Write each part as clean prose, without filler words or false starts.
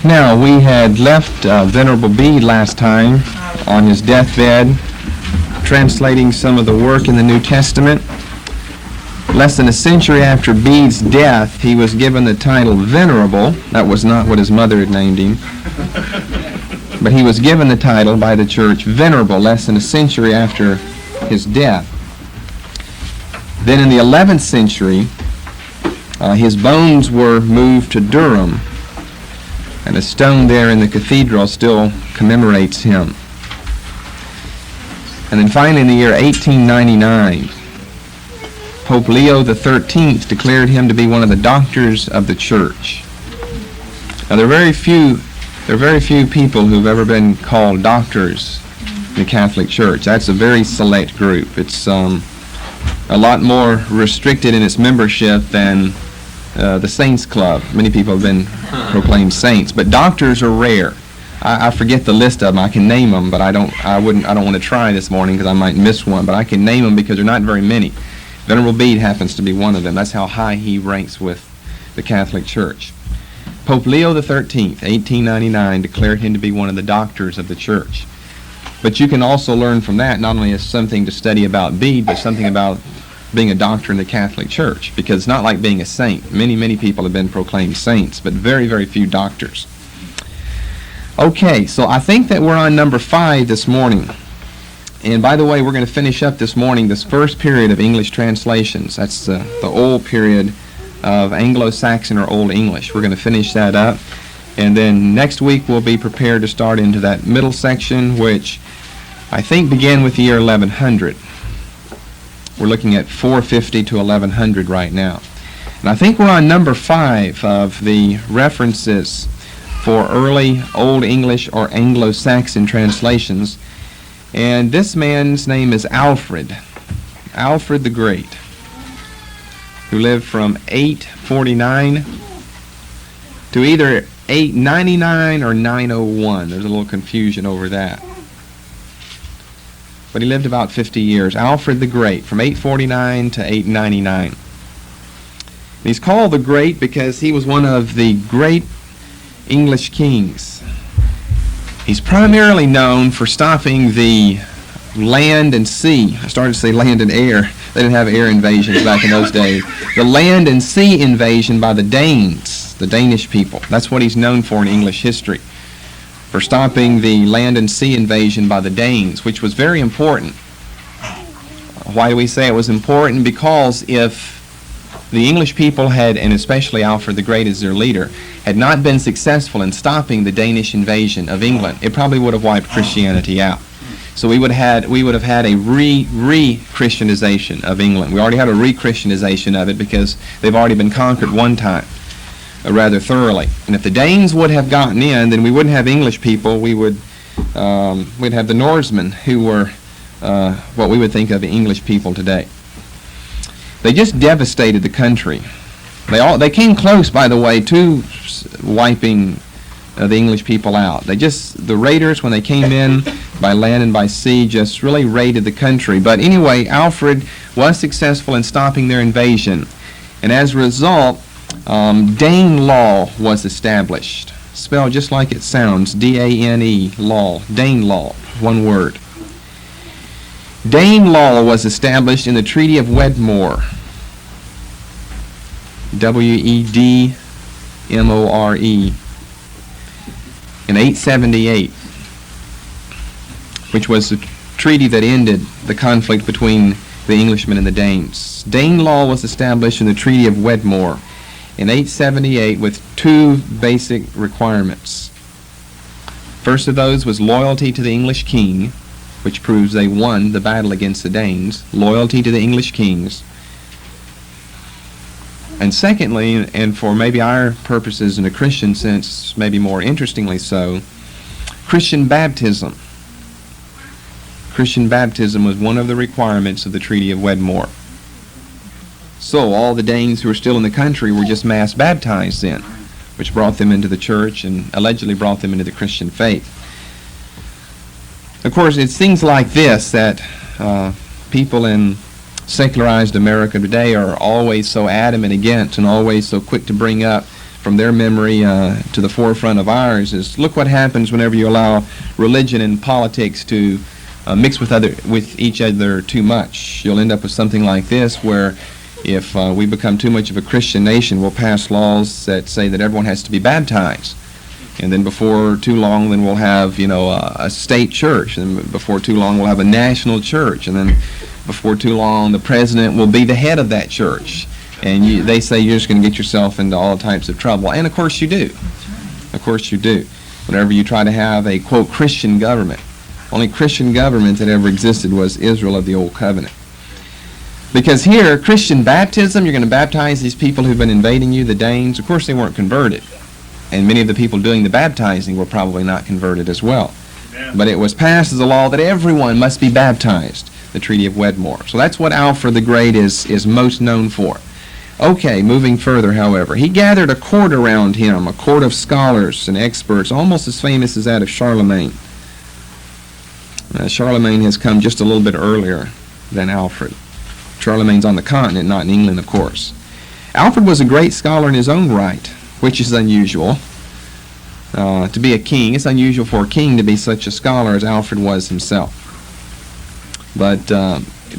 Now, we had left Venerable Bede last time on his deathbed, translating some of the work in the New Testament. Less than a century after Bede's death, he was given the title Venerable. That was not what his mother had named him. But he was given the title by the church Venerable less than a century after his death. Then in the 11th century, his bones were moved to Durham, and a stone there in the cathedral still commemorates him. And then finally in the year 1899, Pope Leo XIII declared him to be one of the doctors of the church. Now there are very few people who've ever been called doctors in the Catholic Church. That's a very select group. It's a lot more restricted in its membership than the Saints Club. Many people have been proclaimed saints, but doctors are rare. I forget the list of them. I can name them, but I don't want to try this morning because I might miss one. But I can name them because there are not very many. Venerable Bede happens to be one of them. That's how high he ranks with the Catholic Church. Pope Leo XIII, 1899, declared him to be one of the doctors of the church. But you can also learn from that not only as something to study about Bede, but something about being a doctor in the Catholic Church, because it's not like being a saint. Many people have been proclaimed saints, but very few doctors. Okay, so I think that we're on number 5 this morning. And by the way, we're going to finish up this morning this first period of English translations. That's the old period of Anglo-Saxon or Old English. We're going to finish that up. And then next week we'll be prepared to start into that middle section, which I think began with the year 1100. We're looking at 450 to 1100 right now. And I think we're on number 5 of the references for early Old English or Anglo-Saxon translations. And this man's name is Alfred the Great, who lived from 849 to either 899 or 901. There's a little confusion over that. But he lived about 50 years. Alfred the Great, from 849 to 899. And he's called the Great because he was one of the great English kings. He's primarily known for stopping the land and sea. I started to say land and air. They didn't have air invasions back in those days. The land and sea invasion by the Danes, the Danish people. That's what he's known for in English history, for stopping the land and sea invasion by the Danes, which was very important. Why do we say it was important? Because if the English people had, and especially Alfred the Great as their leader, had not been successful in stopping the Danish invasion of England, it probably would have wiped Christianity out. So we would have had a re-Christianization of England. We already had a re-Christianization of it because they've already been conquered one time, rather thoroughly. And if the Danes would have gotten in, then we wouldn't have English people. We'd have the Norsemen, who were what we would think of the English people today. They just devastated the country. They came close, by the way, to wiping the English people out. The raiders, when they came in by land and by sea, just really raided the country. But anyway, Alfred was successful in stopping their invasion. And as a result, Dane law was established. Spelled just like it sounds, D-A-N-E, law, Dane law, one word. Dane law was established in the Treaty of Wedmore, W-E-D-M-O-R-E, in 878, which was the treaty that ended the conflict between the Englishmen and the Danes. Dane law was established in the Treaty of Wedmore in 878 with 2 basic requirements. First of those was loyalty to the English king, which proves they won the battle against the Danes, loyalty to the English kings. And secondly, and for maybe our purposes in a Christian sense, maybe more interestingly so, Christian baptism. Christian baptism was one of the requirements of the Treaty of Wedmore. So all the Danes who were still in the country were just mass baptized then, which brought them into the church and allegedly brought them into the Christian faith. Of course, it's things like this that people in secularized America today are always so adamant against and always so quick to bring up, from their memory to the forefront of ours is, look what happens whenever you allow religion and politics to mix with each other too much. You'll end up with something like this, where if we become too much of a Christian nation, we'll pass laws that say that everyone has to be baptized. And then before too long, then we'll have, a state church. And before too long, we'll have a national church. And then before too long, the president will be the head of that church. And they say you're just going to get yourself into all types of trouble. And of course you do. Of course you do. Whenever you try to have a, quote, Christian government. Only Christian government that ever existed was Israel of the Old Covenant. Because here, Christian baptism, you're going to baptize these people who've been invading you, the Danes. Of course they weren't converted. And many of the people doing the baptizing were probably not converted as well. Yeah. But it was passed as a law that everyone must be baptized, the Treaty of Wedmore. So that's what Alfred the Great is most known for. Okay, moving further, however. He gathered a court around him, a court of scholars and experts, almost as famous as that of Charlemagne. Charlemagne has come just a little bit earlier than Alfred. Charlemagne's on the continent, not in England, of course. Alfred was a great scholar in his own right, which is unusual. To be a king, it's unusual for a king to be such a scholar as Alfred was himself. But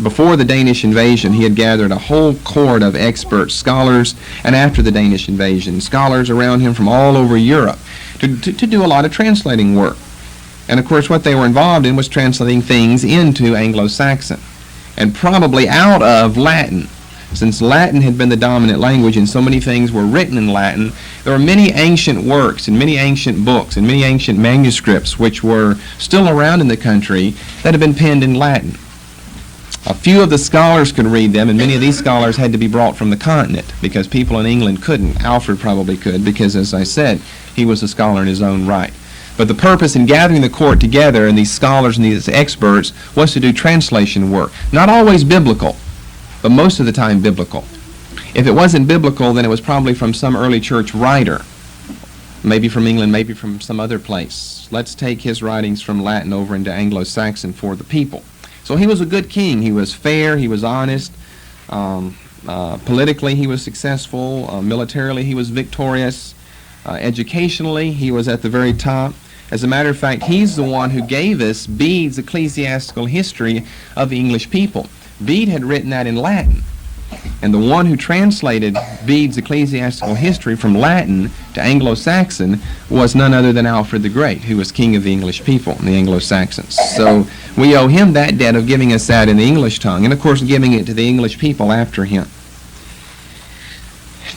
before the Danish invasion, he had gathered a whole court of experts, scholars, and after the Danish invasion, scholars around him from all over Europe to do a lot of translating work. And of course what they were involved in was translating things into Anglo-Saxon, and probably out of Latin. Since Latin had been the dominant language and so many things were written in Latin, there were many ancient works and many ancient books and many ancient manuscripts which were still around in the country that had been penned in Latin. A few of the scholars could read them, and many of these scholars had to be brought from the continent because people in England couldn't. Alfred probably could because, as I said, he was a scholar in his own right. But the purpose in gathering the court together and these scholars and these experts was to do translation work. Not always biblical, but most of the time biblical. If it wasn't biblical, then it was probably from some early church writer, maybe from England, maybe from some other place. Let's take his writings from Latin over into Anglo-Saxon for the people. So he was a good king. He was fair, he was honest, politically he was successful, militarily he was victorious, educationally he was at the very top. As a matter of fact, he's the one who gave us Bede's ecclesiastical history of the English people. Bede had written that in Latin, and the one who translated Bede's ecclesiastical history from Latin to Anglo-Saxon was none other than Alfred the Great, who was king of the English people, the Anglo-Saxons. So we owe him that debt of giving us that in the English tongue, and of course giving it to the English people after him.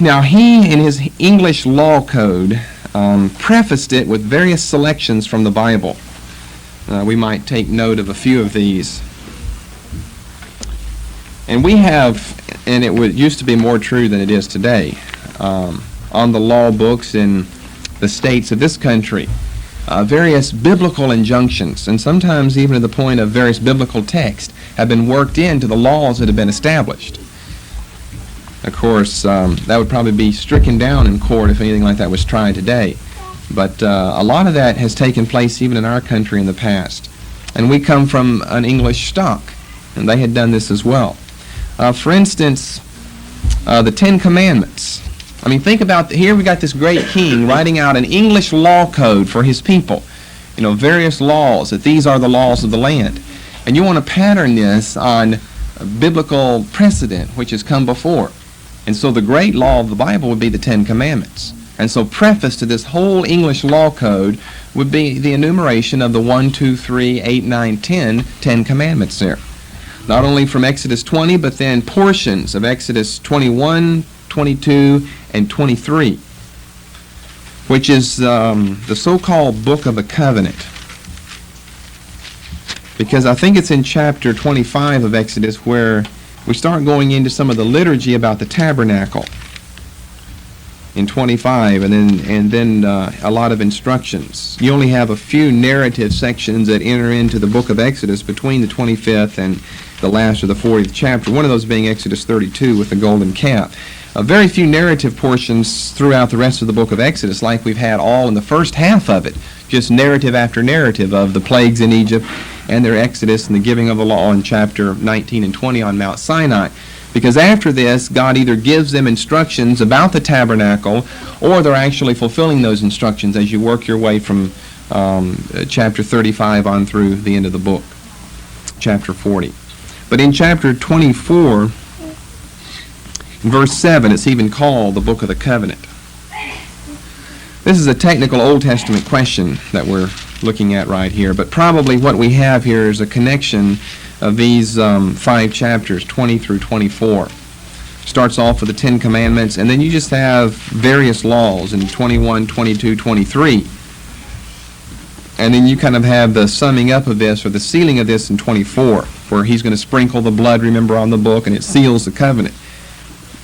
Now he, in his English law code, prefaced it with various selections from the Bible. We might take note of a few of these. And we have, and it used to be more true than it is today, on the law books in the states of this country, various biblical injunctions, and sometimes even to the point of various biblical texts, have been worked into the laws that have been established. Of course, that would probably be stricken down in court if anything like that was tried today. But a lot of that has taken place even in our country in the past. And we come from an English stock, and they had done this as well. For instance, the Ten Commandments. I mean, think about, here we got this great king writing out an English law code for his people. You know, various laws, that these are the laws of the land. And you want to pattern this on biblical precedent which has come before. And so the great law of the Bible would be the Ten Commandments. And so preface to this whole English law code would be the enumeration of the 1, 2, 3, 8, 9, 10 Ten Commandments there. Not only from Exodus 20, but then portions of Exodus 21, 22, and 23, which is the so-called Book of the Covenant. Because I think it's in chapter 25 of Exodus where we start going into some of the liturgy about the tabernacle in 25, and then a lot of instructions. You only have a few narrative sections that enter into the book of Exodus between the 25th and the last of the 40th chapter, one of those being Exodus 32 with the golden calf. Very few narrative portions throughout the rest of the book of Exodus, like we've had all in the first half of it, just narrative after narrative of the plagues in Egypt and their exodus and the giving of the law in chapter 19 and 20 on Mount Sinai. Because after this, God either gives them instructions about the tabernacle, or they're actually fulfilling those instructions as you work your way from chapter 35 on through the end of the book, chapter 40. But in chapter 24, verse 7, it's even called the Book of the Covenant. This is a technical Old Testament question that we're looking at right here, but probably what we have here is a connection of these 5 chapters, 20 through 24. Starts off with the 10 Commandments, and then you just have various laws in 21, 22, 23. And then you kind of have the summing up of this, or the sealing of this in 24, where he's going to sprinkle the blood, remember, on the book, and it seals the covenant.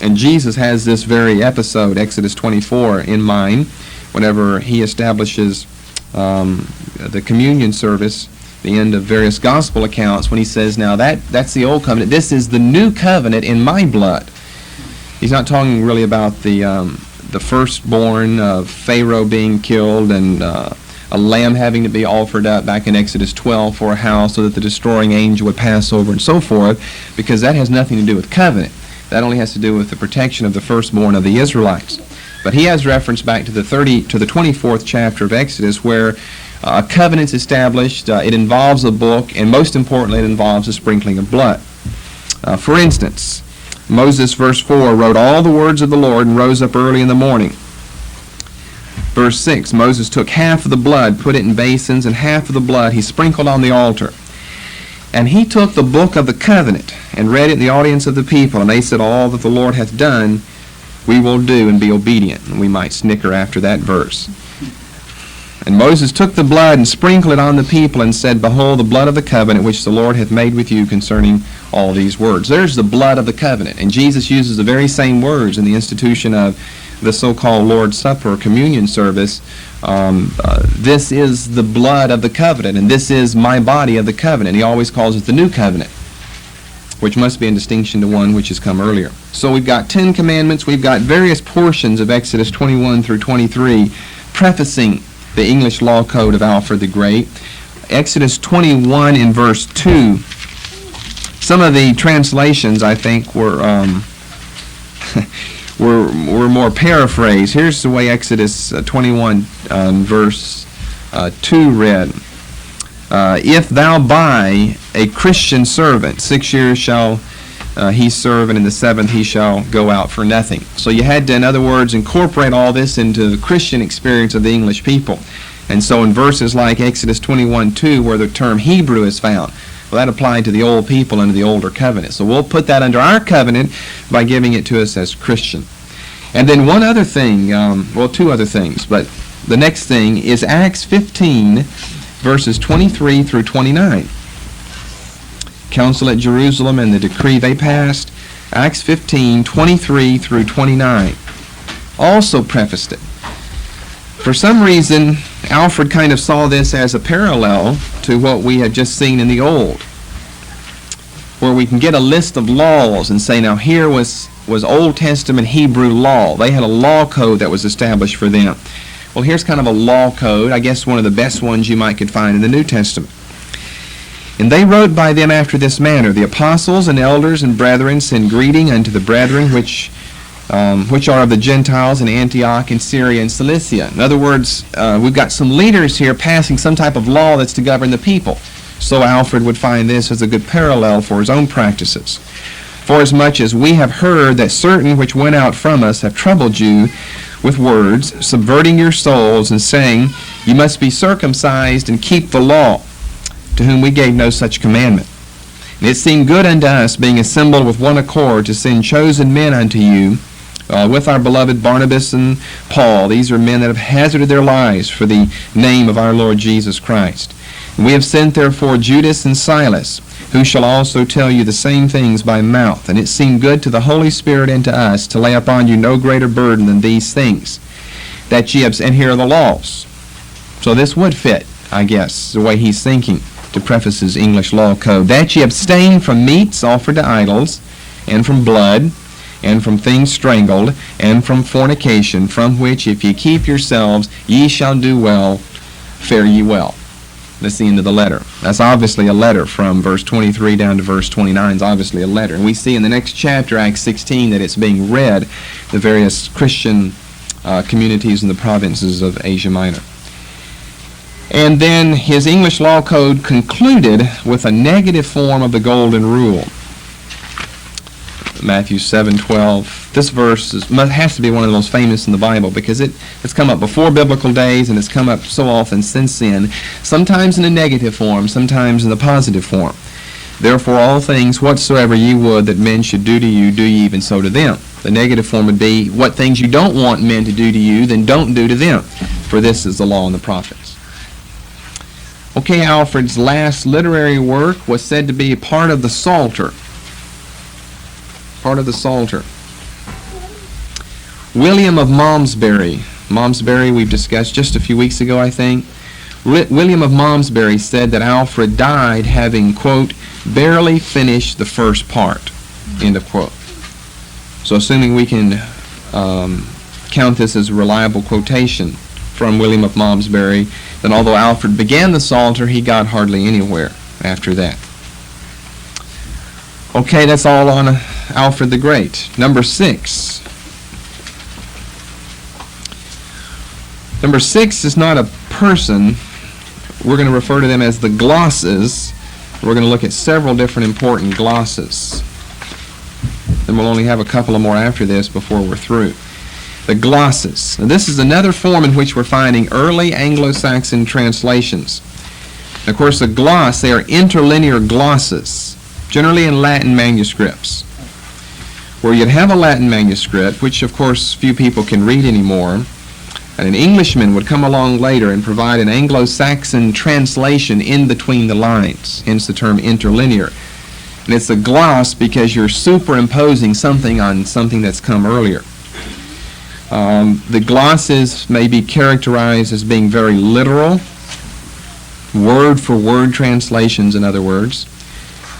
And Jesus has this very episode, Exodus 24, in mind whenever he establishes the communion service, the end of various gospel accounts, when he says, now that's the old covenant. This is the new covenant in my blood. He's not talking really about the firstborn of Pharaoh being killed and a lamb having to be offered up back in Exodus 12 for a house so that the destroying angel would pass over and so forth, because that has nothing to do with covenant. That only has to do with the protection of the firstborn of the Israelites. But he has reference back to the 24th chapter of Exodus, where a covenant's established. It involves a book, and most importantly, it involves the sprinkling of blood. For instance, Moses, verse 4, wrote all the words of the Lord and rose up early in the morning. Verse 6, Moses took half of the blood, put it in basins, and half of the blood he sprinkled on the altar. And he took the book of the covenant and read it in the audience of the people, and they said, all that the Lord hath done, we will do and be obedient. And we might snicker after that verse. And Moses took the blood and sprinkled it on the people and said, behold, the blood of the covenant which the Lord hath made with you concerning all these words. There's the blood of the covenant. And Jesus uses the very same words in the institution of the so-called Lord's Supper or communion service. This is the blood of the covenant, and this is my body of the covenant. He always calls it the new covenant, which must be in distinction to one which has come earlier. So we've got 10 commandments. We've got various portions of Exodus 21 through 23 prefacing the English law code of Alfred the Great. Exodus 21 in verse 2, some of the translations, I think, were more paraphrased. Here's the way Exodus 21 verse 2 read. If thou buy a Christian servant, 6 years shall he serve, and in the 7th he shall go out for nothing. So you had to, in other words, incorporate all this into the Christian experience of the English people. And so in verses like Exodus 21:2, where the term Hebrew is found, well, that applied to the old people under the older covenant. So we'll put that under our covenant by giving it to us as Christian. And then one other thing, well, 2 other things, but the next thing is Acts 15, verses 23 through 29. Council at Jerusalem and the decree they passed. Acts 15, 23 through 29. Also prefaced it. For some reason, Alfred kind of saw this as a parallel to what we had just seen in the Old, where we can get a list of laws and say, now here was Old Testament Hebrew law. They had a law code that was established for them. Well, here's kind of a law code, I guess one of the best ones you might could find in the New Testament. And they wrote by them after this manner, the apostles and elders and brethren send greeting unto the brethren which are of the Gentiles in Antioch and Syria and Cilicia. In other words, we've got some leaders here passing some type of law that's to govern the people. So Alfred would find this as a good parallel for his own practices. Forasmuch as we have heard that certain which went out from us have troubled you with words, subverting your souls, and saying, you must be circumcised and keep the law, to whom we gave no such commandment. And it seemed good unto us, being assembled with one accord, to send chosen men unto you, with our beloved Barnabas and Paul. These are men that have hazarded their lives for the name of our Lord Jesus Christ. And we have sent therefore Judas and Silas, who shall also tell you the same things by mouth. And it seemed good to the Holy Spirit and to us to lay upon you no greater burden than these things, that ye have, and here are the laws. So this would fit, I guess, the way he's thinking to preface his English law code. That ye abstain from meats offered to idols, and from blood, and from things strangled, and from fornication, from which if ye keep yourselves, ye shall do well, fare ye well. That's the end of the letter. That's obviously a letter. From verse 23 down to verse 29 is obviously a letter. And we see in the next chapter, Acts 16, that it's being read the various Christian communities in the provinces of Asia Minor. And then his English Law Code concluded with a negative form of the Golden Rule. Matthew 7:12. This verse has to be one of the most famous in the Bible because it's come up before biblical days and it's come up so often since then, sometimes in a negative form, sometimes in the positive form. Therefore, all things whatsoever ye would that men should do to you, do ye even so to them. The negative form would be, what things you don't want men to do to you, then don't do to them. For this is the law and the prophets. Okay, Alfred's last literary work was said to be part of the Psalter. Part of the Psalter. William of Malmesbury. Malmesbury we've discussed just a few weeks ago, I think. William of Malmesbury said that Alfred died having, quote, barely finished the first part, end of quote. So assuming we can count this as a reliable quotation from William of Malmesbury, then although Alfred began the Psalter, he got hardly anywhere after that. Okay, that's all on Alfred the Great. Number 6. Number 6 is not a person. We're going to refer to them as the glosses. We're going to look at several different important glosses. Then we'll only have a couple of more after this before we're through. The glosses. Now, this is another form in which we're finding early Anglo-Saxon translations. And of course, the gloss, they are interlinear glosses, generally in Latin manuscripts, where you'd have a Latin manuscript, which of course few people can read anymore, and an Englishman would come along later and provide an Anglo-Saxon translation in between the lines, hence the term interlinear. And it's a gloss because you're superimposing something on something that's come earlier. The glosses may be characterized as being very literal, word-for-word translations, in other words,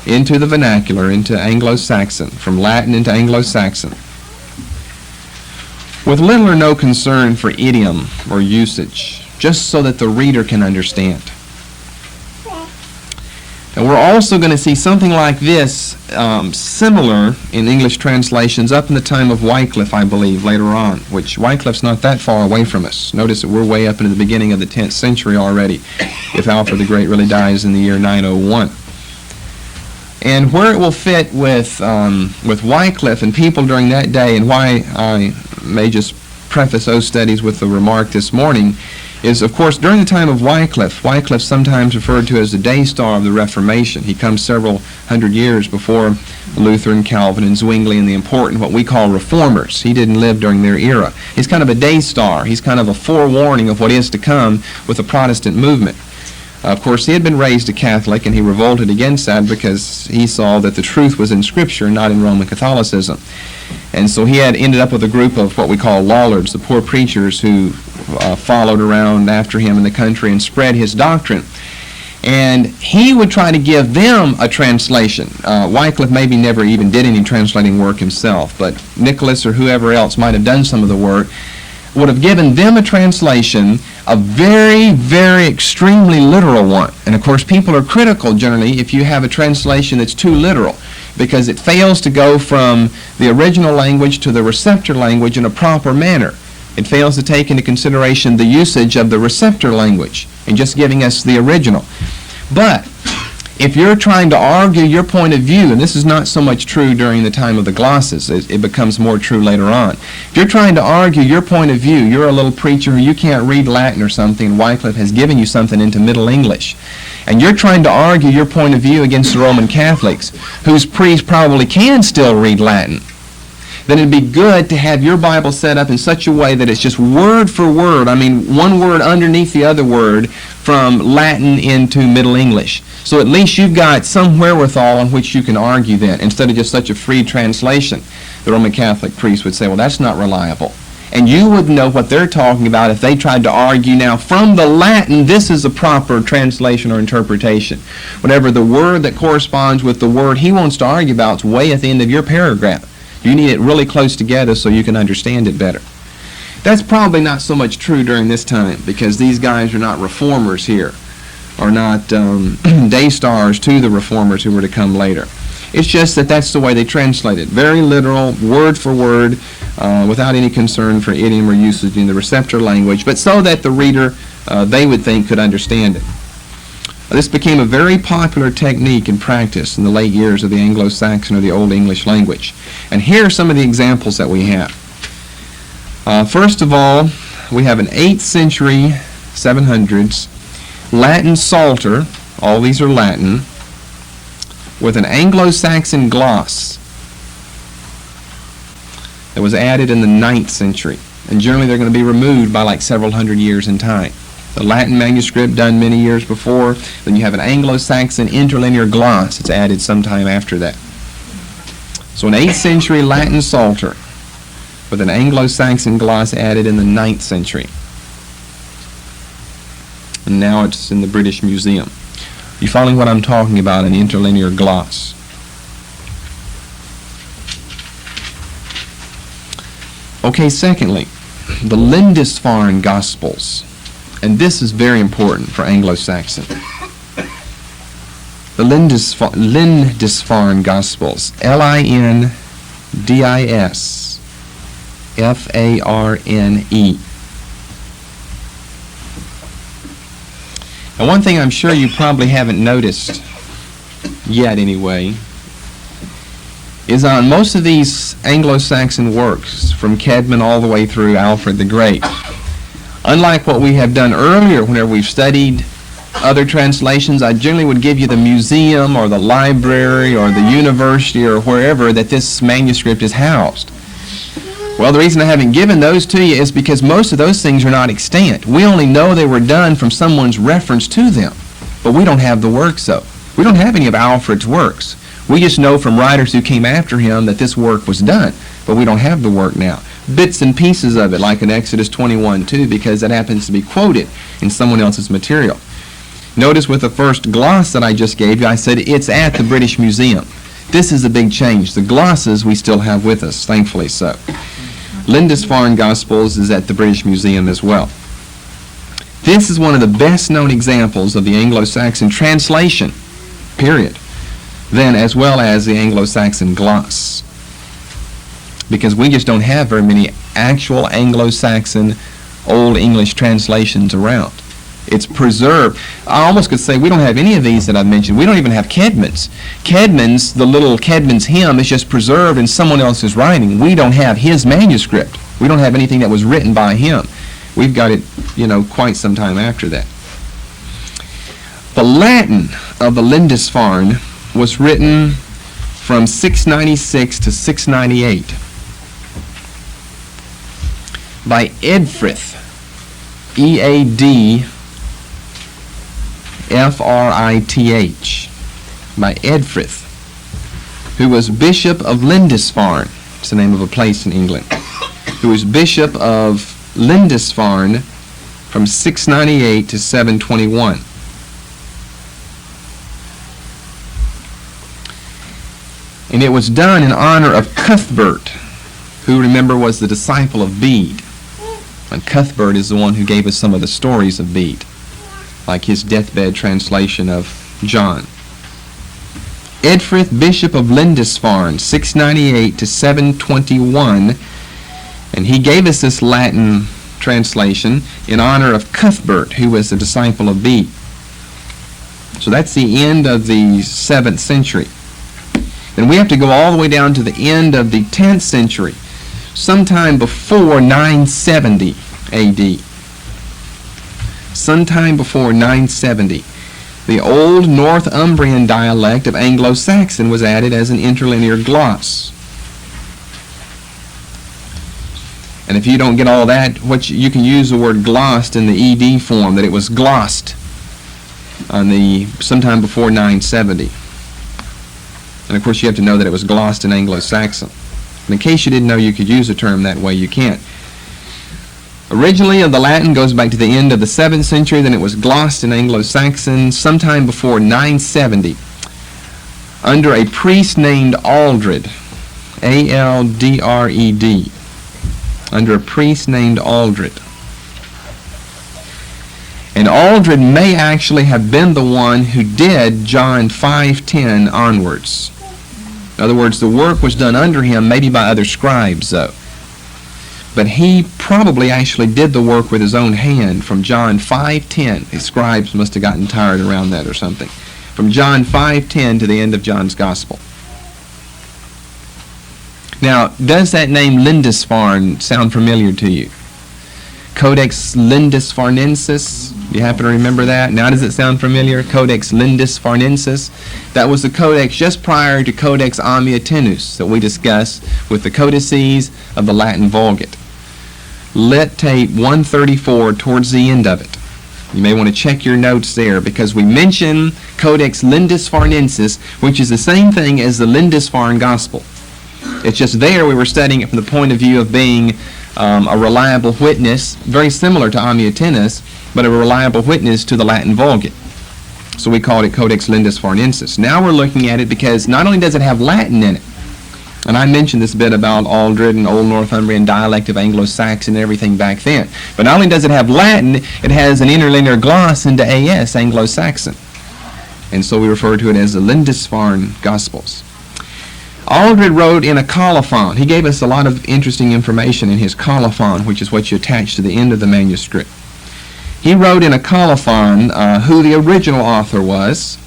into the vernacular, into Anglo-Saxon, from Latin into Anglo-Saxon, with little or no concern for idiom or usage, just so that the reader can understand. And we're also going to see something like this similar in English translations up in the time of Wycliffe, I believe, later on, which Wycliffe's not that far away from us. Notice that we're way up into the beginning of the 10th century already, if Alfred the Great really dies in the year 901. And where it will fit with Wycliffe and people during that day, and why I may just preface those studies with the remark this morning, is, of course, during the time of Wycliffe sometimes referred to as the day star of the Reformation. He comes several hundred years before Luther and Calvin and Zwingli and the important, what we call reformers. He didn't live during their era. He's kind of a day star. He's kind of a forewarning of what is to come with the Protestant movement. Of course, he had been raised a Catholic, and he revolted against that because he saw that the truth was in Scripture, not in Roman Catholicism. And so he had ended up with a group of what we call lollards, the poor preachers who followed around after him in the country and spread his doctrine. And he would try to give them a translation. Wycliffe maybe never even did any translating work himself, but Nicholas or whoever else might have done some of the work, would have given them a translation, a very, very extremely literal one. And of course, people are critical generally if you have a translation that's too literal, because it fails to go from the original language to the receptor language in a proper manner. It fails to take into consideration the usage of the receptor language and just giving us the original. But if you're trying to argue your point of view, and this is not so much true during the time of the glosses, it becomes more true later on. If you're trying to argue your point of view, you're a little preacher who you can't read Latin or something, and Wycliffe has given you something into Middle English, and you're trying to argue your point of view against the Roman Catholics, whose priests probably can still read Latin, then it'd be good to have your Bible set up in such a way that it's just word for word, I mean one word underneath the other word, from Latin into Middle English. So at least you've got some wherewithal on which you can argue then, instead of just such a free translation. The Roman Catholic priest would say, well, that's not reliable. And you wouldn't know what they're talking about if they tried to argue now from the Latin, this is a proper translation or interpretation. Whatever the word that corresponds with the word he wants to argue about is way at the end of your paragraph. You need it really close together so you can understand it better. That's probably not so much true during this time, because these guys are not reformers here. are not day stars to the reformers who were to come later. It's just that that's the way they translate it. Very literal, word for word, without any concern for idiom or usage in the receptor language, but so that the reader, they would think, could understand it. This became a very popular technique in practice in the late years of the Anglo-Saxon or the Old English language. And here are some of the examples that we have. First of all, we have an 8th century, 700s, Latin Psalter, all these are Latin, with an Anglo-Saxon gloss that was added in the 9th century. And generally they're going to be removed by like several hundred years in time. The Latin manuscript done many years before, then you have an Anglo-Saxon interlinear gloss that's added sometime after that. So an 8th century Latin Psalter with an Anglo-Saxon gloss added in the 9th century. And now it's in the British Museum. You following what I'm talking about, an interlinear gloss? Okay, secondly, the Lindisfarne Gospels. And this is very important for Anglo-Saxon. The Lindisfarne Gospels, Lindisfarne. Now, one thing I'm sure you probably haven't noticed yet anyway is on most of these Anglo-Saxon works, from Cædmon all the way through Alfred the Great, unlike what we have done earlier whenever we've studied other translations, I generally would give you the museum or the library or the university or wherever that this manuscript is housed. Well, the reason I haven't given those to you is because most of those things are not extant. We only know they were done from someone's reference to them, but we don't have the works, though. We don't have any of Alfred's works. We just know from writers who came after him that this work was done, but we don't have the work now. Bits and pieces of it, like in Exodus 21:2, because that happens to be quoted in someone else's material. Notice with the first gloss that I just gave you, I said it's at the British Museum. This is a big change. The glosses we still have with us, thankfully so. Lindisfarne Gospels is at the British Museum as well. This is one of the best known examples of the Anglo-Saxon translation, period, then as well as the Anglo-Saxon gloss. Because we just don't have very many actual Anglo-Saxon Old English translations around. It's preserved. I almost could say we don't have any of these that I've mentioned. We don't even have Cædmon's. Cædmon's, the little Cædmon's hymn is just preserved in someone else's writing. We don't have his manuscript. We don't have anything that was written by him. We've got it, quite some time after that. The Latin of the Lindisfarne was written from 696 to 698 by Eadfrith, Eadfrith, by Eadfrith, who was Bishop of Lindisfarne. It's the name of a place in England. Who was Bishop of Lindisfarne from 698 to 721. And it was done in honor of Cuthbert, who, remember, was the disciple of Bede. And Cuthbert is the one who gave us some of the stories of Bede, like his deathbed translation of John. Eadfrith, Bishop of Lindisfarne, 698 to 721, and he gave us this Latin translation in honor of Cuthbert, who was a disciple of Bede. So that's the end of the 7th century. Then we have to go all the way down to the end of the 10th century, sometime before 970 AD. Sometime before 970. The old Northumbrian dialect of Anglo-Saxon was added as an interlinear gloss. And if you don't get all that, you can use the word glossed in the ED form, that it was glossed on sometime before 970. And of course you have to know that it was glossed in Anglo-Saxon. And in case you didn't know you could use a term that way, you can't. Originally, the Latin goes back to the end of the 7th century, then it was glossed in Anglo-Saxon sometime before 970 under a priest named Aldred, A-L-D-R-E-D, under a priest named Aldred. And Aldred may actually have been the one who did John 5:10 onwards. In other words, the work was done under him, maybe by other scribes, though. But he probably actually did the work with his own hand from John 5:10. His scribes must have gotten tired around that or something. From John 5:10 to the end of John's Gospel. Now, does that name Lindisfarne sound familiar to you? Codex Lindisfarnensis. Do you happen to remember that? Now does it sound familiar? Codex Lindisfarnensis. That was the codex just prior to Codex Amiatinus that we discussed with the codices of the Latin Vulgate. Lit tape 134 towards the end of it. You may want to check your notes there because we mention Codex Lindisfarnensis, which is the same thing as the Lindisfarne Gospel. It's just there we were studying it from the point of view of being a reliable witness, very similar to Amiatinus, but a reliable witness to the Latin Vulgate. So we called it Codex Lindisfarnensis. Now we're looking at it because not only does it have Latin in it, and I mentioned this bit about Aldred and Old Northumbrian dialect of Anglo-Saxon and everything back then, but not only does it have Latin, it has an interlinear gloss into AS, Anglo-Saxon. And so we refer to it as the Lindisfarne Gospels. Aldred wrote in a colophon. He gave us a lot of interesting information in his colophon, which is what you attach to the end of the manuscript. He wrote in a colophon who the original author was,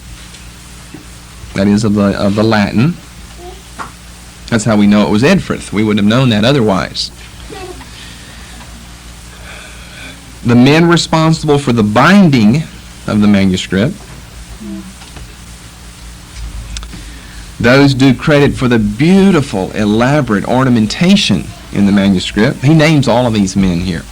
that is of the Latin. That's how we know it was Edfrith. We wouldn't have known that otherwise. The men responsible for the binding of the manuscript. Those do credit for the beautiful, elaborate ornamentation in the manuscript. He names all of these men here.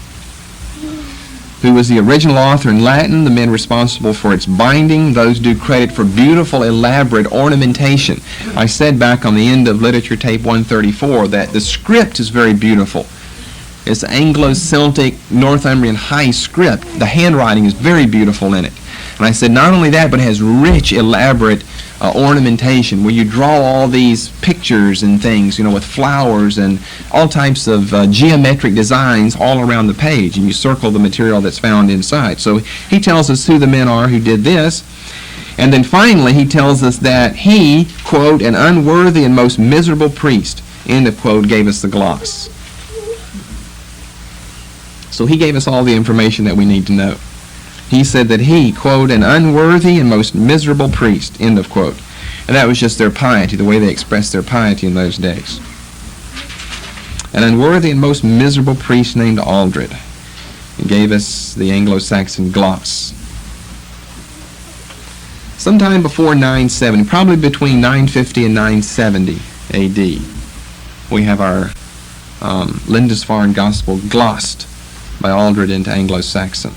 Who was the original author in Latin, the men responsible for its binding. Those do credit for beautiful, elaborate ornamentation. I said back on the end of literature tape 134 that the script is very beautiful. It's Anglo-Celtic Northumbrian high script. The handwriting is very beautiful in it. And I said not only that, but it has rich, elaborate ornamentation where you draw all these pictures and things, with flowers and all types of geometric designs all around the page, and you circle the material that's found inside. So he tells us who the men are who did this, and then finally he tells us that he, quote, an unworthy and most miserable priest, end of quote, gave us the gloss. So he gave us all the information that we need to know. He said that he, quote, an unworthy and most miserable priest, end of quote. And that was just their piety, the way they expressed their piety in those days. An unworthy and most miserable priest named Aldred. He gave us the Anglo-Saxon gloss. Sometime before 970, probably between 950 and 970 AD, we have our Lindisfarne Gospel glossed by Aldred into Anglo-Saxon.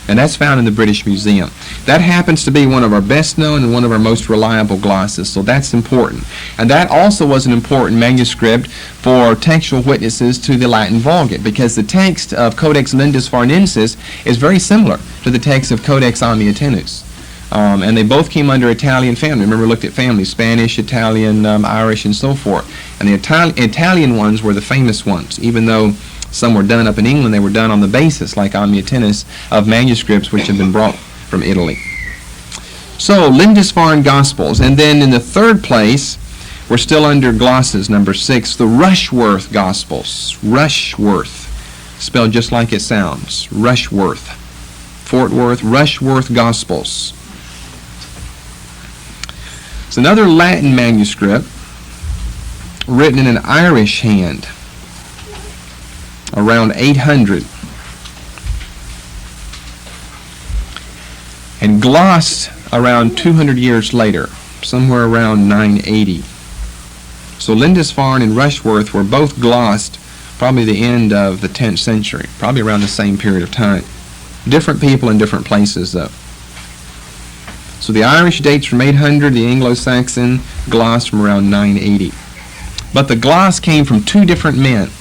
And that's found in the British Museum. That happens to be one of our best known and one of our most reliable glosses, so that's important. And that also was an important manuscript for textual witnesses to the Latin Vulgate, because the text of Codex Lindisfarnensis is very similar to the text of Codex Amiatinus. And they both came under Italian family. Remember, we looked at families, Spanish, Italian, Irish, and so forth. And the Italian ones were the famous ones, even though some were done up in England. They were done on the basis, like Amiatinus, of manuscripts which had been brought from Italy. So, Lindisfarne Gospels. And then in the third place, we're still under glosses, number 6, the Rushworth Gospels. Rushworth, spelled just like it sounds. Rushworth. Fort Worth, Rushworth Gospels. It's another Latin manuscript written in an Irish hand around 800 and glossed around 200 years later, somewhere around 980. So Lindisfarne and Rushworth were both glossed probably the end of the 10th century, probably around the same period of time. Different people in different places, though. So the Irish dates from 800, the Anglo-Saxon gloss from around 980. But the gloss came from two different men.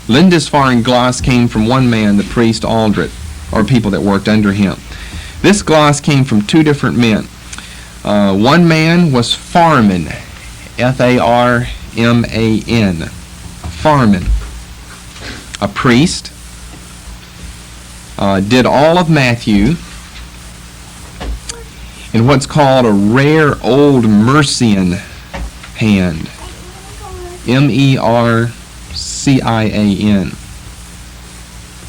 Lindisfarne gloss came from one man, the priest Aldred, or people that worked under him. This gloss came from two different men. One man was Farman, F-A-R-M-A-N, Farman, a priest. did all of Matthew in what's called a rare old Mercian hand. M-E-R-C-I-A-N.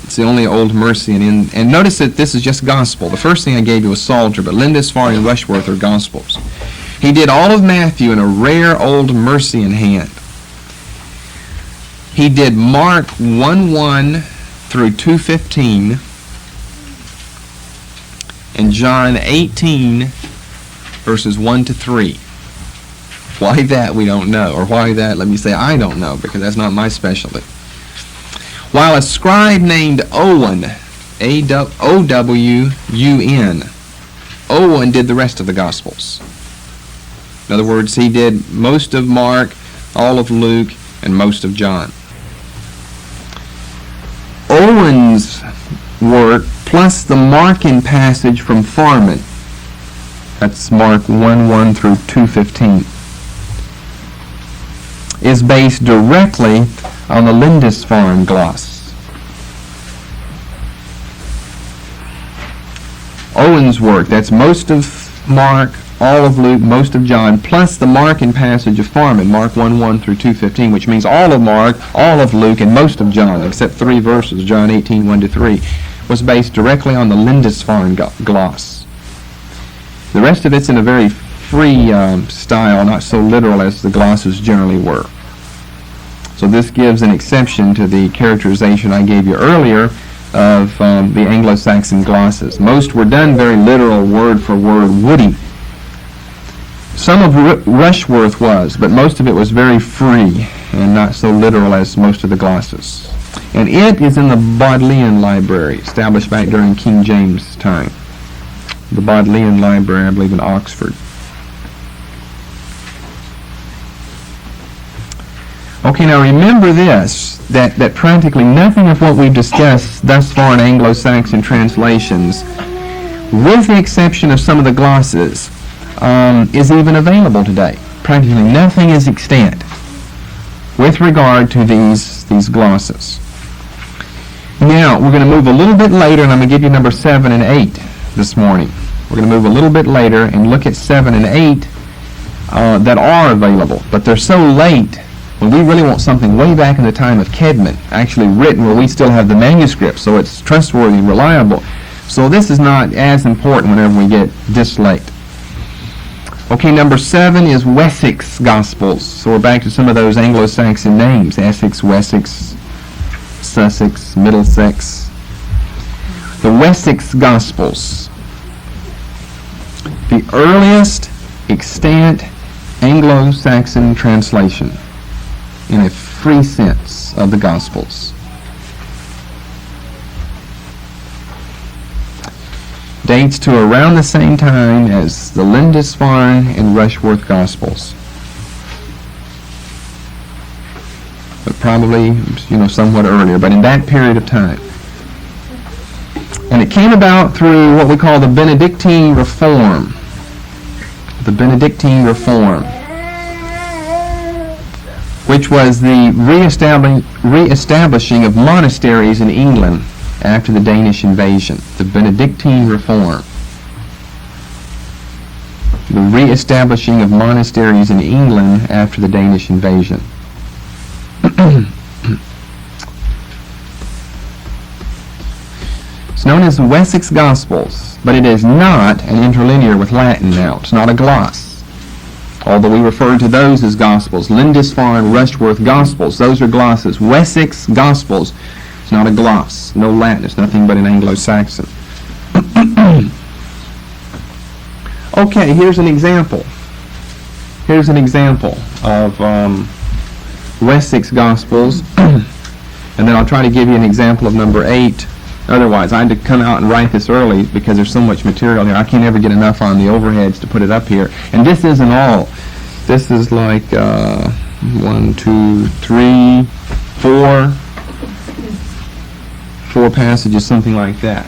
It's the only old Mercian. And notice that this is just gospel. The first thing I gave you was Psalter, but Lindisfarne and Rushworth are gospels. He did all of Matthew in a rare old Mercian hand. He did Mark 1:1 through 2:15 and John 18 verses 1 to 3. Why that, we don't know. Or why that, let me say, I don't know, because that's not my specialty. While a scribe named Owen, O-W-U-N, Owen did the rest of the Gospels. In other words, he did most of Mark, all of Luke, and most of John. Owen's work, plus the Markan passage from Farman, that's Mark 1:1 through 2:15, is based directly on the Lindisfarne gloss. Owen's work, that's most of Mark, all of Luke, most of John, plus the Markan passage of Farman, Mark 1:1 through 2:15, which means all of Mark, all of Luke, and most of John, except 3 verses, John 18, 1 to 3, was based directly on the Lindisfarne gloss. The rest of it's in a very free style, not so literal as the glosses generally were. So this gives an exception to the characterization I gave you earlier of the Anglo-Saxon glosses. Most were done very literal, word for word, woody. Some of Rushworth was, but most of it was very free and not so literal as most of the glosses. And it is in the Bodleian Library, established back during King James' time. The Bodleian Library, I believe, in Oxford. Okay, now remember this, that practically nothing of what we've discussed thus far in Anglo-Saxon translations, with the exception of some of the glosses, is even available today. Practically nothing is extant with regard to these glosses. Now, we're going to move a little bit later, and I'm going to give you number 7 and 8 this morning. We're going to move a little bit later and look at 7 and 8 that are available, but they're so late when we really want something way back in the time of Kedman, actually written where we still have the manuscript, so it's trustworthy and reliable. So this is not as important whenever we get this late. Okay, number 7 is Wessex Gospels. So we're back to some of those Anglo-Saxon names, Essex, Wessex, Sussex, Middlesex. The Wessex Gospels. The earliest extant Anglo-Saxon translation in a free sense of the Gospels. Dates to around the same time as the Lindisfarne and Rushworth Gospels. But probably, somewhat earlier, but in that period of time. And it came about through what we call the Benedictine Reform. The Benedictine Reform, which was the re-establishing of monasteries in England after the Danish invasion. The Benedictine Reform. The re-establishing of monasteries in England after the Danish invasion. It's known as the Wessex Gospels, but it is not an interlinear with Latin now. It's not a gloss. Although we refer to those as Gospels. Lindisfarne, Rushworth Gospels, those are glosses. Wessex Gospels, it's not a gloss. No Latin. It's nothing but an Anglo-Saxon. Okay, here's an example. Here's an example of Wessex Gospels. And then I'll try to give you an example of number 8. Otherwise, I had to come out and write this early because there's so much material here. I can't ever get enough on the overheads to put it up here. And this isn't all. This is like 1, 2, 3, 4 passages, something like that.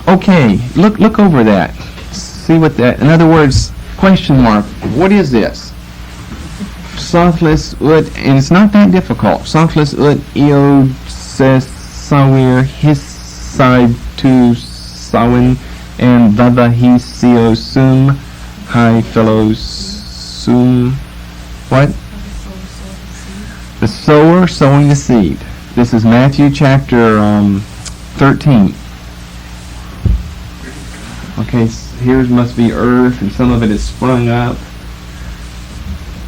Okay, look over that. See what that, in other words, question mark, what is this? Sophlis ut, and it's not that difficult. Sophlis ut eod ses sawir his side to sawin, and vava he seo sum, hi fellows sum. What? The sower sowing the seed. This is Matthew chapter 13. Okay, here must be earth, and some of it is sprung up.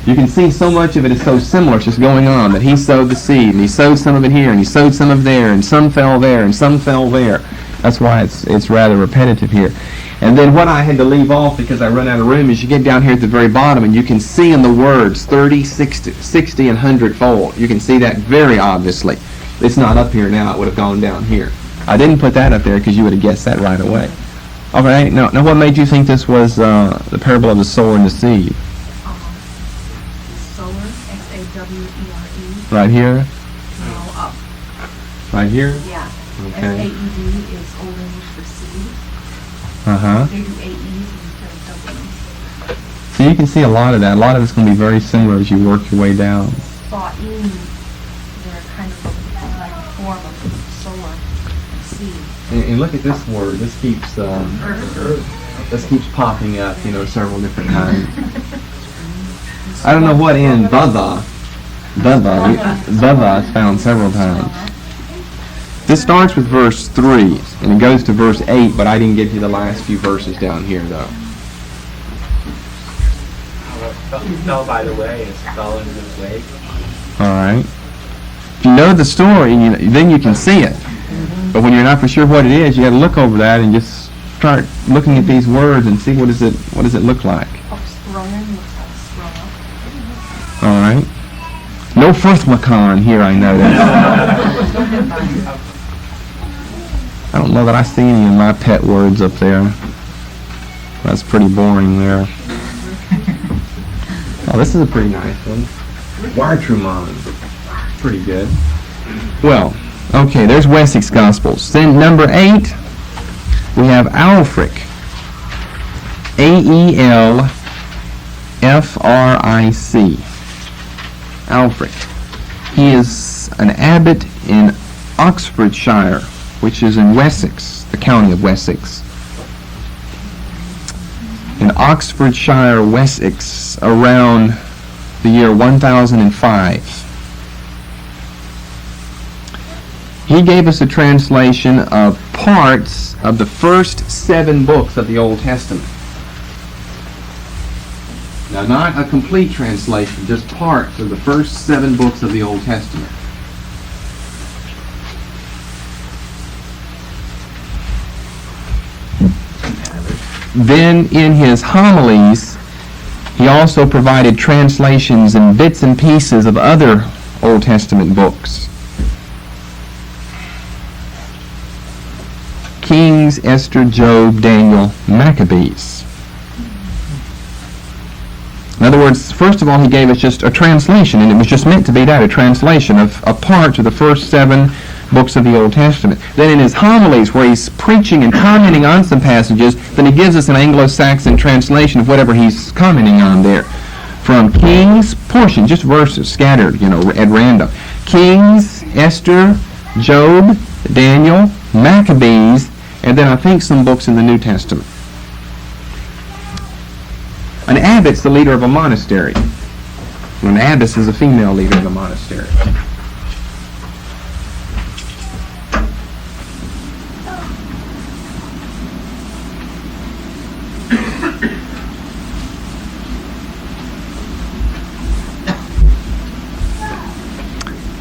You can see so much of it is so similar, it's just going on, that he sowed the seed, and he sowed some of it here, and he sowed some of there, and some fell there, and some fell there. That's why it's rather repetitive here. And then what I had to leave off because I run out of room is you get down here at the very bottom, and you can see in the words 30, 60, and 100-fold. You can see that very obviously. It's not up here now. It would have gone down here. I didn't put that up there because you would have guessed that right away. All right. Now what made you think this was the parable of the sower and the seed? Sower, S-A-W-E-R-E. Right here? No, up. Right here? Yeah. Okay. S-A-E-D is Old English for seed. Uh-huh. They do A-E's instead of W's. So you can see a lot of that. A lot of it's going to be very similar as you work your way down. Sa'in, they're kind of like a form of sower and seed. And look at this word. This keeps popping up, several different times. I don't know what in vava is found several times. This starts with verse 3, and it goes to verse 8, but I didn't get to the last few verses down here, though. It fell by the way, it fell into the lake. All right. If you know the story, then you can see it. But when you're not for sure what it is, you got to look over that and just start looking at these words and see what does it look like. Sprungen looks like sprung up. All right. No Firthmacon here, I notice. I don't know that I see any of my pet words up there. That's pretty boring there. Oh, this is a pretty nice one. Wartrumon. Pretty good. Well, okay, there's Wessex Gospels. Then number 8, we have Aelfric. Aelfric. Aelfric. He is an abbot in Oxfordshire, which is in Wessex, the county of Wessex. In Oxfordshire, Wessex, around the year 1005. He gave us a translation of parts of the first 7 books of the Old Testament. Now, not a complete translation, just parts of the first 7 books of the Old Testament. Then in his homilies, he also provided translations and bits and pieces of other Old Testament books. Kings, Esther, Job, Daniel, Maccabees. In other words, first of all, he gave us just a translation, and it was just meant to be that, a translation of a part of the first 7 books of the Old Testament. Then in his homilies, where he's preaching and commenting on some passages, then he gives us an Anglo-Saxon translation of whatever he's commenting on there. From Kings, portion, just verses scattered, at random. Kings, Esther, Job, Daniel, Maccabees, and then I think some books in the New Testament. An abbot's the leader of a monastery. An abbess is a female leader of a monastery.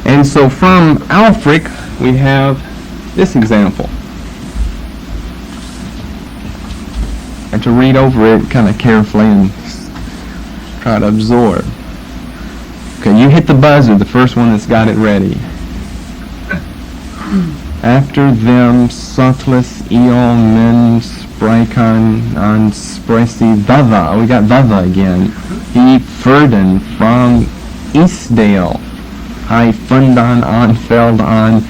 And so from Aelfric, we have this example. And to read over it kind of carefully and try to absorb. Okay, you hit the buzzer, the first one that's got it ready. After them, Sothlis, Eol, Men, Sprikon, on Spresi, Vava. We got Vava again. E. Ferdin from Eastdale. High Fundan, Onfeld, on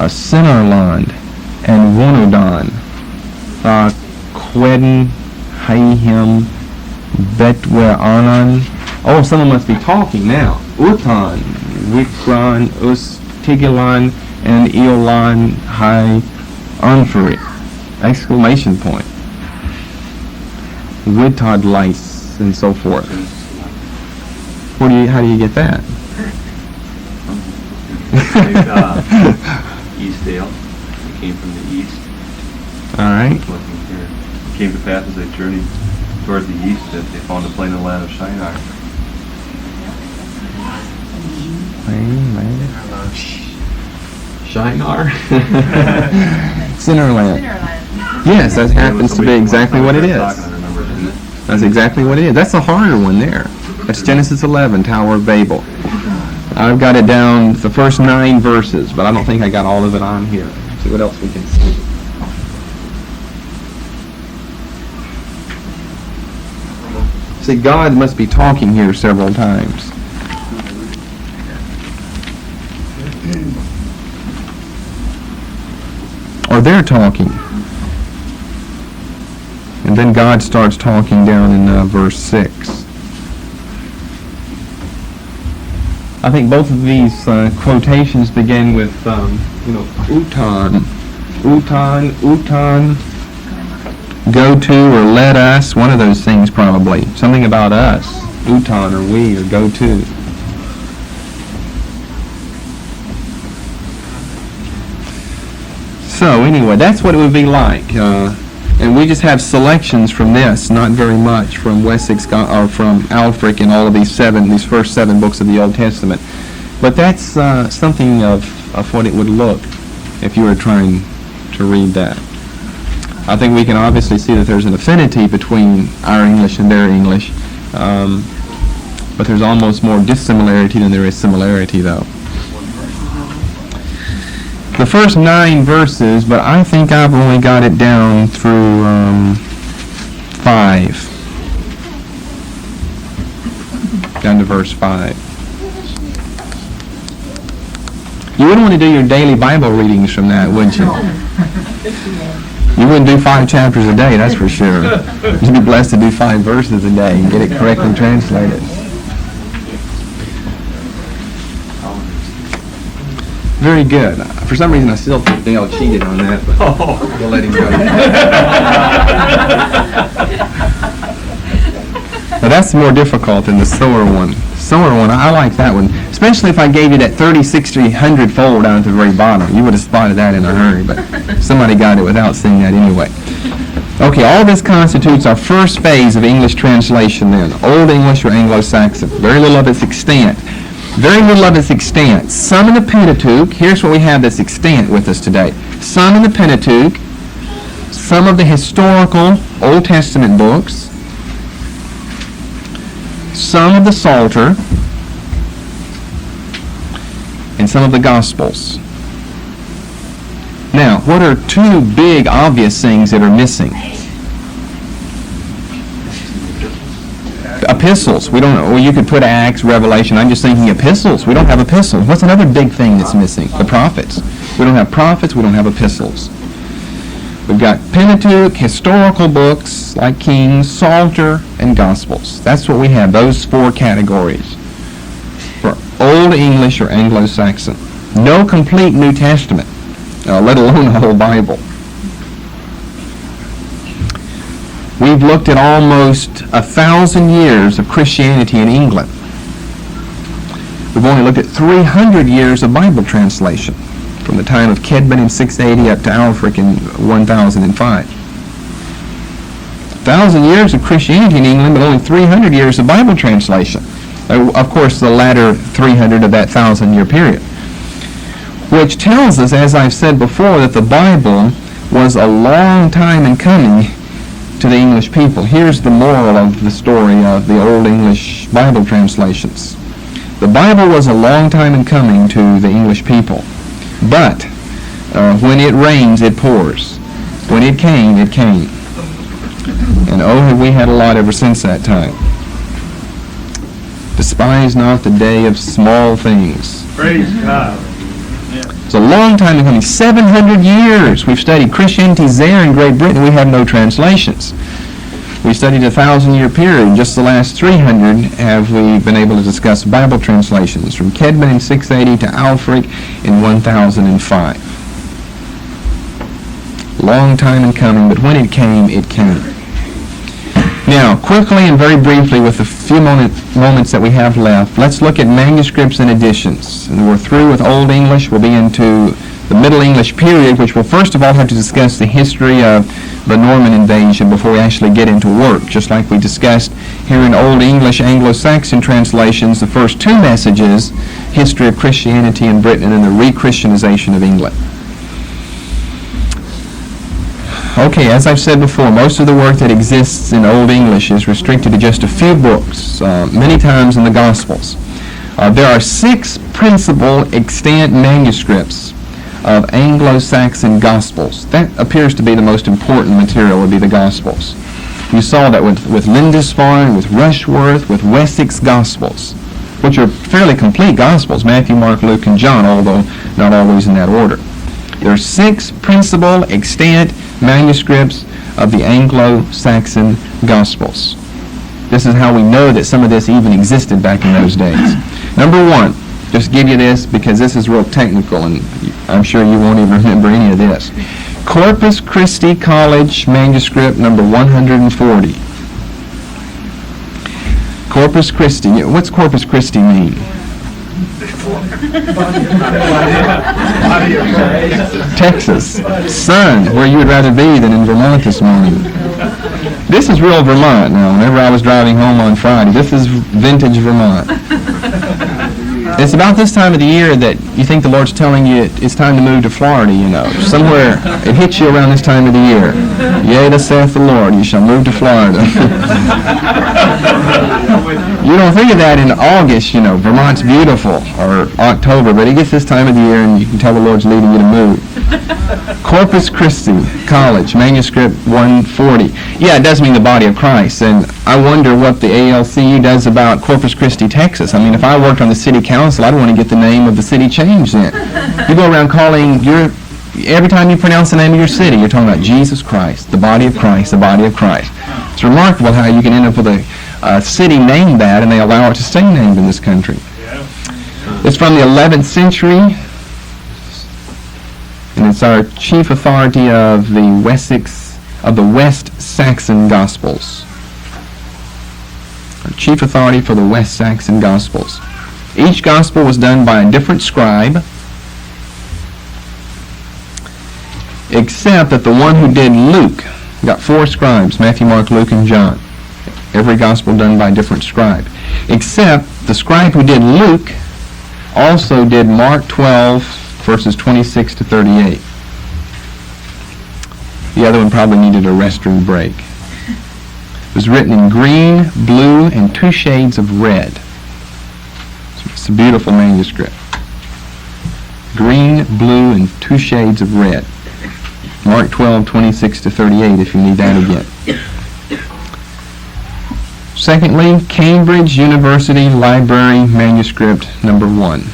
Sinarland, and Wonodon. Quedin, Haihim, Betweanan. Oh, someone must be talking now. Utan, Wikran, Ustigilan, and Eolan, Hai, Anfuri, exclamation point, Wittod lice, and so forth. How do you get that? Eastdale. They came from the east. All right. Looking here. It came to pass as they journeyed toward the east that they found a plain in the land of Shinar. Shinar? Sinnerland. Sinnerland. Yes, that happens to be exactly what it is. I remember, didn't it? That's exactly what it is. That's the harder one there. That's Genesis 11, Tower of Babel. I've got it down the first 9 verses, but I don't think I got all of it on here. See what else we can see. See, God must be talking here several times. Or they're talking. And then God starts talking down in verse 6. I think both of these quotations begin with, utan, go to or let us, one of those things probably. Something about us, utan or we or go to. So anyway, that's what it would be like. And we just have selections from this, not very much from Wessex or from Alfric and all of these first 7 books of the Old Testament. But that's something of what it would look if you were trying to read that. I think we can obviously see that there's an affinity between our English and their English, but there's almost more dissimilarity than there is similarity, though. The first 9 verses, but I think I've only got it down through 5. Down to verse 5. You wouldn't want to do your daily Bible readings from that, would you? You wouldn't do 5 chapters a day, that's for sure. You'd be blessed to do 5 verses a day and get it correctly translated. Very good. For some reason, I still think Dale cheated on that, but we'll let him go. Now that's more difficult than the sower one. Sower one, I like that one, especially if I gave you that 30, 60, 100 fold down at the very bottom. You would have spotted that in a hurry, but somebody got it without seeing that anyway. Okay, all this constitutes our first phase of English translation then. Old English or Anglo-Saxon. Very little of its extant. Very little of its extant. Some in the Pentateuch. Here's what we have that's extant with us today. Some in the Pentateuch. Some of the historical Old Testament books. Some of the Psalter. And some of the Gospels. Now, what are 2 big obvious things that are missing? Epistles. We don't. Well, you could put Acts, Revelation. I'm just thinking epistles. We don't have epistles. What's another big thing that's missing? The prophets. We don't have prophets. We don't have epistles. We've got Pentateuch, historical books like Kings, Psalter, and Gospels. That's what we have. Those 4 categories for Old English or Anglo-Saxon. No complete New Testament, let alone a whole Bible. We've looked at almost 1,000 years of Christianity in England. We've only looked at 300 years of Bible translation, from the time of Kedman in 680 up to Alfric in 1005. 1,000 years of Christianity in England, but only 300 years of Bible translation. Of course, the latter 300 of that 1,000-year period. Which tells us, as I've said before, that the Bible was a long time in coming to the English people. Here's the moral of the story of the Old English Bible translations. The Bible was a long time in coming to the English people. But when it rains, it pours. When it came, it came. And oh, have we had a lot ever since that time. Despise not the day of small things. Praise God. It's a long time in coming. 700 years. We've studied Christianity there in Great Britain. We have no translations. We studied a 1,000-year period. Just the last 300 have we been able to discuss Bible translations, from Kedman in 680 to Alfric in 1005. Long time in coming, but when it came, it came. Now, quickly and very briefly, with the few moments that we have left, let's look at manuscripts and editions. And we're through with Old English. We'll be into the Middle English period, which will first of all have to discuss the history of the Norman invasion before we actually get into work. Just like we discussed here in Old English Anglo-Saxon translations, the first two messages, history of Christianity in Britain and then the re-Christianization of England. Okay, as I've said before, most of the work that exists in Old English is restricted to just a few books, many times in the Gospels. There are 6 principal extant manuscripts of Anglo-Saxon Gospels. That appears to be the most important material, would be the Gospels. You saw that with Lindisfarne, with Rushworth, with Wessex Gospels, which are fairly complete Gospels, Matthew, Mark, Luke, and John, although not always in that order. There are 6 principal extant manuscripts of the Anglo-Saxon Gospels. This is how we know that some of this even existed back in those days. Number 1, just give you this because this is real technical and I'm sure you won't even remember any of this. Corpus Christi College manuscript number 140. Corpus Christi. What's Corpus Christi mean? Texas. Sun, where you would rather be than in Vermont this morning. This is real Vermont now. Whenever I was driving home on Friday, this is vintage Vermont. It's about this time of the year that you think the Lord's telling you it's time to move to Florida, you know. Somewhere, it hits you around this time of the year. Yea, thus saith the Lord, you shall move to Florida. You don't think of that in August, you know, Vermont's beautiful, or October, but it gets this time of the year and you can tell the Lord's leading you to move. Corpus Christi College, manuscript 140. Yeah, it does mean the body of Christ, and I wonder what the ALCU does about Corpus Christi, Texas. I mean, if I worked on the city council, I'd want to get the name of the city changed then. You go around calling every time you pronounce the name of your city, you're talking about Jesus Christ, the body of Christ, the body of Christ. It's remarkable how you can end up with a city named that, and they allow it to stay named in this country. It's from the 11th century, and it's our chief authority of the West Saxon Gospels. Our chief authority for the West Saxon Gospels. Each Gospel was done by a different scribe, except that the one who did Luke, got 4 scribes, Matthew, Mark, Luke, and John. Every Gospel done by a different scribe. Except the scribe who did Luke also did Mark 12, verses 26 to 38. The other one probably needed a restroom break. It was written in green, blue, and 2 shades of red. It's a beautiful manuscript. Green, blue, and 2 shades of red. Mark 12, 26 to 38, if you need that again. Secondly, Cambridge University Library manuscript number 1.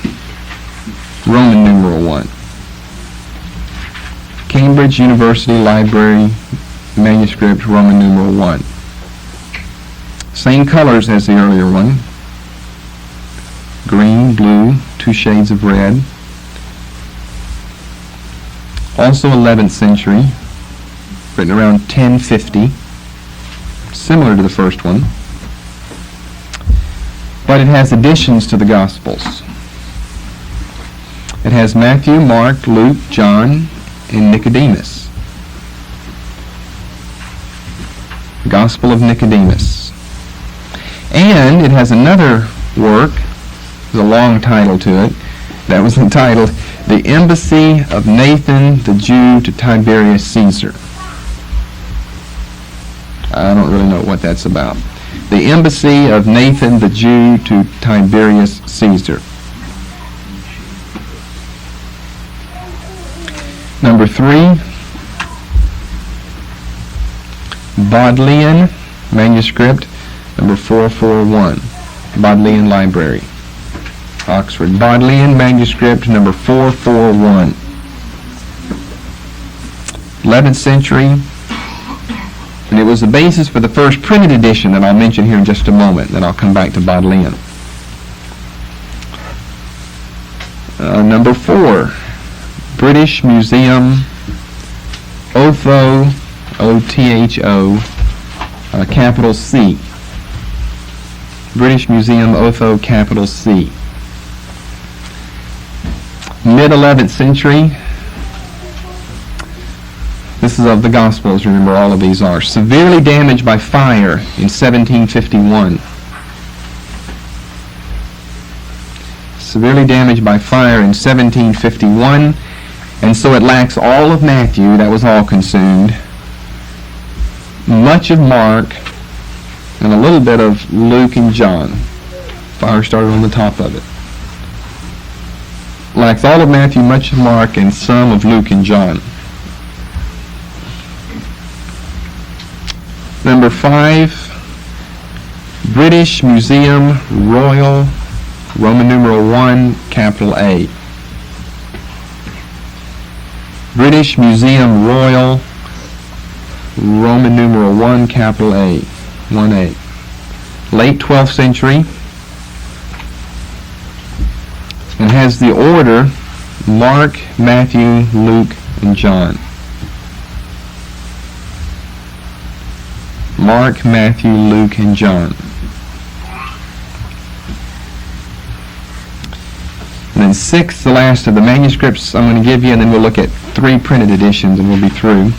Roman numeral 1. Cambridge University Library manuscript Roman numeral 1. Same colors as the earlier one. Green, blue, 2 shades of red. Also 11th century, written around 1050, similar to the first one, but it has additions to the Gospels. It has Matthew, Mark, Luke, John, and Nicodemus. The Gospel of Nicodemus. And it has another work, there's a long title to it, that was entitled The Embassy of Nathan the Jew to Tiberius Caesar. I don't really know what that's about. The Embassy of Nathan the Jew to Tiberius Caesar. Number 3, Bodleian manuscript number 441, Bodleian Library, Oxford. Bodleian manuscript number 441, 11th century, and it was the basis for the first printed edition that I'll mention here in just a moment. Then I'll come back to Bodleian. Number 4, British Museum Otho, O-T-H-O, capital C. British Museum, Otho, capital C. Mid-11th century. This is of the Gospels, remember all of these are. Severely damaged by fire in 1751. Severely damaged by fire in 1751, and so it lacks all of Matthew, that was all consumed, much of Mark, and a little bit of Luke and John. Fire started on the top of it. Lacks all of Matthew, much of Mark, and some of Luke and John. Number 5, British Museum Royal, Roman numeral 1, capital A. British Museum Royal, Roman numeral 1, capital A, 1A. Late 12th century, and has the order Mark, Matthew, Luke, and John. Mark, Matthew, Luke, and John. And then 6, the last of the manuscripts I'm going to give you, and then we'll look at 3 printed editions and we'll be through.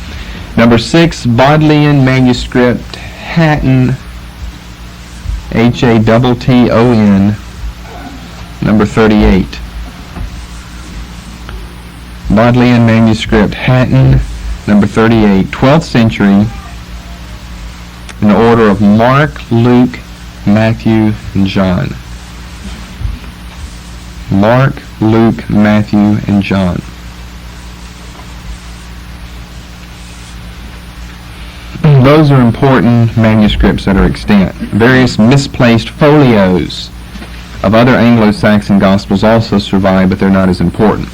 Number 6, Bodleian Manuscript, Hatton, Hatton, number 38. Bodleian Manuscript, Hatton, number 38, 12th century, in the order of Mark, Luke, Matthew, and John. Mark, Luke, Matthew, and John. Those are important manuscripts that are extant. Various misplaced folios of other Anglo-Saxon Gospels also survive, but they're not as important.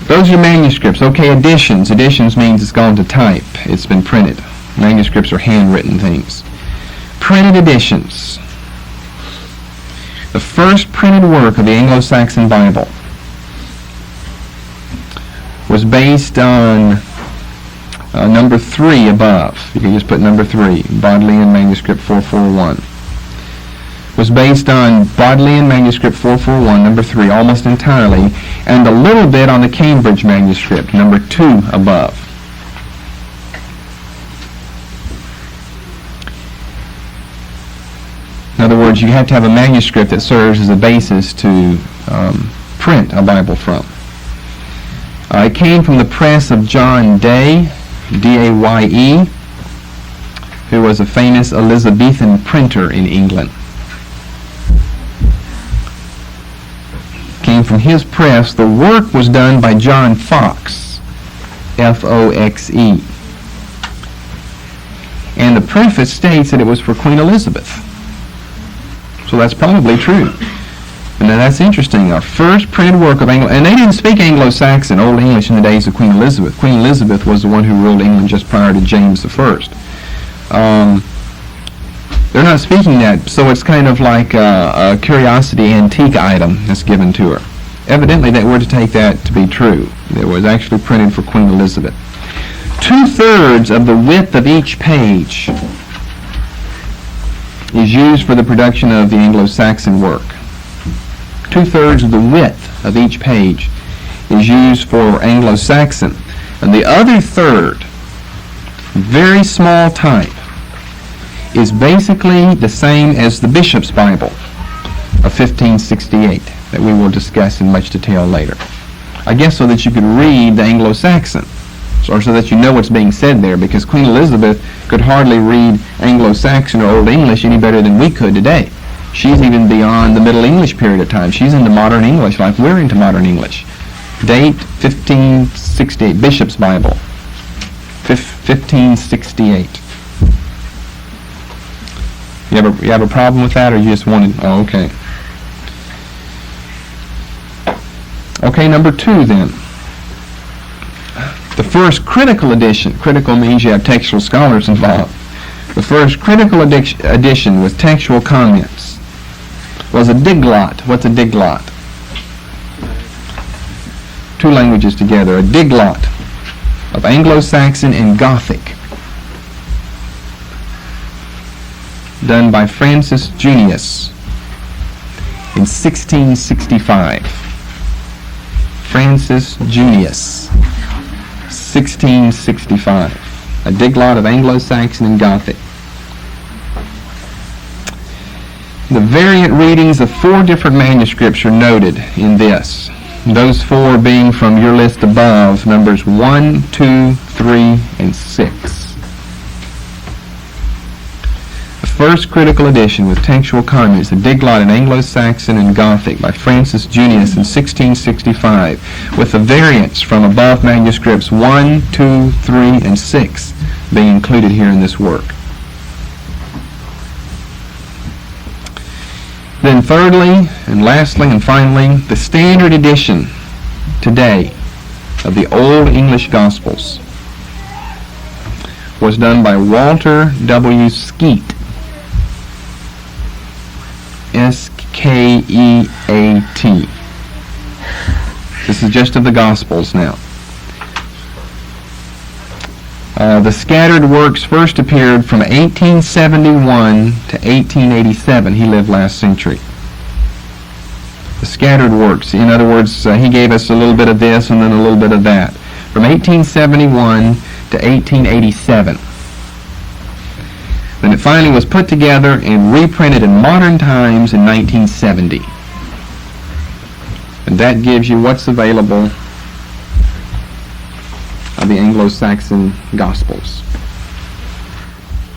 Those are manuscripts. Okay, editions. Editions means it's gone to type. It's been printed. Manuscripts are handwritten things. Printed editions. The first printed work of the Anglo-Saxon Bible was based on number 3 above. You can just put number 3, Bodleian Manuscript 441. Was based on Bodleian Manuscript 441, number 3, almost entirely, and a little bit on the Cambridge Manuscript, number 2 above. In other words, you have to have a manuscript that serves as a basis to print a Bible from. It came from the press of John Day, D-A-Y-E, who was a famous Elizabethan printer in England. Came from his press. The work was done by John Foxe, F-O-X-E. And the preface states that it was for Queen Elizabeth. So that's probably true. And that's interesting. Our first printed work of and they didn't speak Anglo-Saxon, Old English, in the days of Queen Elizabeth. Queen Elizabeth was the one who ruled England just prior to James I. They're not speaking that, so it's kind of like a curiosity antique item that's given to her. Evidently, they were to take that to be true. It was actually printed for Queen Elizabeth. 2/3 of the width of each page is used for the production of the Anglo-Saxon work. 2/3 of the width of each page is used for Anglo-Saxon. And the other third, very small type, is basically the same as the Bishop's Bible of 1568 that we will discuss in much detail later. I guess so that you could read the Anglo-Saxon, or so that you know what's being said there, because Queen Elizabeth could hardly read Anglo-Saxon or Old English any better than we could today. She's even beyond the Middle English period of time. She's into modern English like we're into modern English. Date 1568, Bishop's Bible, 1568. You have a problem with that, or you just wanted? Oh, okay. Okay, number 2 then. The first critical edition. Critical means you have textual scholars involved. The first critical edition with textual comments was a diglot. What's a diglot? 2 languages together. A diglot of Anglo-Saxon and Gothic, done by Francis Junius in 1665. Francis Junius, 1665. A diglot of Anglo-Saxon and Gothic. The variant readings of 4 different manuscripts are noted in this. Those 4 being from your list above, numbers 1, 2, 3, and 6. The first critical edition with textual comments, a diglot in Anglo-Saxon and Gothic by Francis Junius in 1665, with the variants from above manuscripts 1, 2, 3, and 6 being included here in this work. Then thirdly, and lastly, and finally, the standard edition today of the Old English Gospels was done by Walter W. Skeat, S-K-E-A-T. This is just of the Gospels now. The scattered works first appeared from 1871 to 1887. He lived last century. The scattered works, in other words, he gave us a little bit of this and then a little bit of that. From 1871 to 1887. Then it finally was put together and reprinted in modern times in 1970. And that gives you what's available of the Anglo-Saxon Gospels.